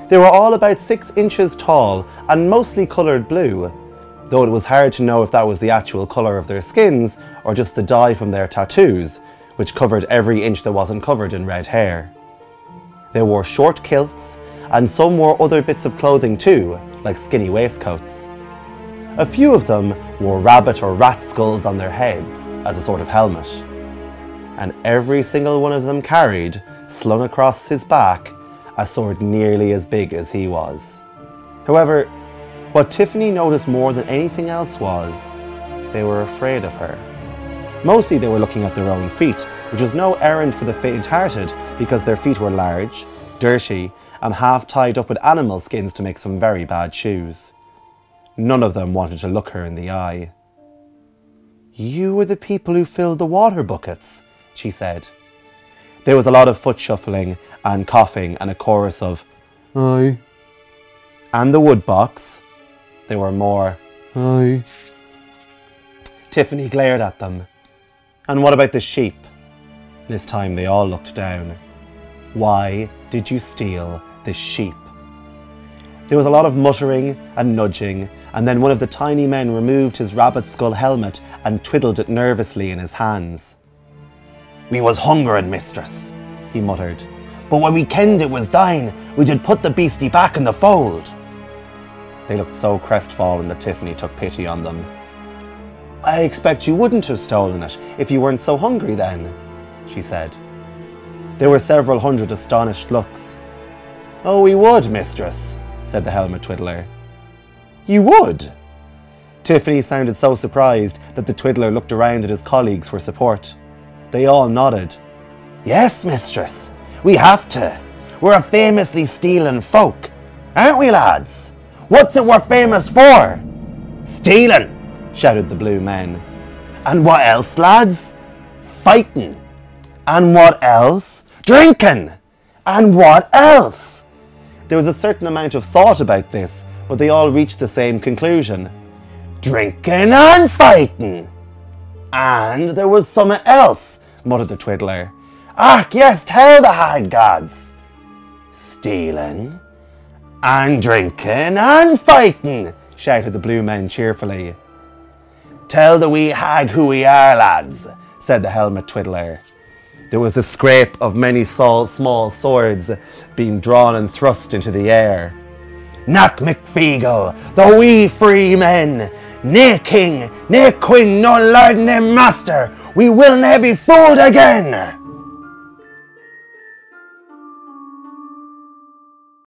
They were all about 6 inches tall and mostly coloured blue, though it was hard to know if that was the actual colour of their skins or just the dye from their tattoos, which covered every inch that wasn't covered in red hair. They wore short kilts, and some wore other bits of clothing too, like skinny waistcoats. A few of them wore rabbit or rat skulls on their heads as a sort of helmet. And every single one of them carried, slung across his back, a sword nearly as big as he was. However, what Tiffany noticed more than anything else was, they were afraid of her. Mostly they were looking at their own feet, which was no errand for the faint-hearted because their feet were large, dirty, and half tied up with animal skins to make some very bad shoes. None of them wanted to look her in the eye. "You were the people who filled the water buckets," she said. There was a lot of foot shuffling and coughing and a chorus of "Aye." And the wood box. There were more "Aye." Tiffany glared at them. "And what about the sheep?" This time they all looked down. "Why did you steal the sheep?" There was a lot of muttering and nudging, and then one of the tiny men removed his rabbit skull helmet and twiddled it nervously in his hands. "We was hungering, mistress," he muttered. "But when we kenned it was thine, we did put the beastie back in the fold." They looked so crestfallen that Tiffany took pity on them. "I expect you wouldn't have stolen it if you weren't so hungry then," she said. There were several hundred astonished looks. "Oh, we would, mistress," said the helmet twiddler. "You would?" Tiffany sounded so surprised that the twiddler looked around at his colleagues for support. They all nodded. "Yes, mistress, we have to. We're a famously stealing folk, aren't we, lads? What's it we're famous for?" "Stealing," shouted the blue men. "And what else, lads?" "Fighting." "And what else?" "Drinking." "And what else?" There was a certain amount of thought about this, but they all reached the same conclusion. "Drinking and fighting." "And there was something else," muttered the twiddler. "Ark, yes, tell the hag gods." "Stealing and drinking and fighting," shouted the blue men cheerfully. "Tell the wee hag who we are, lads," said the helmet twiddler. There was a scrape of many small swords being drawn and thrust into the air. "Not McFeagle, the wee free men, nae king, nae queen, no lord, nae master, we will nae be fooled again."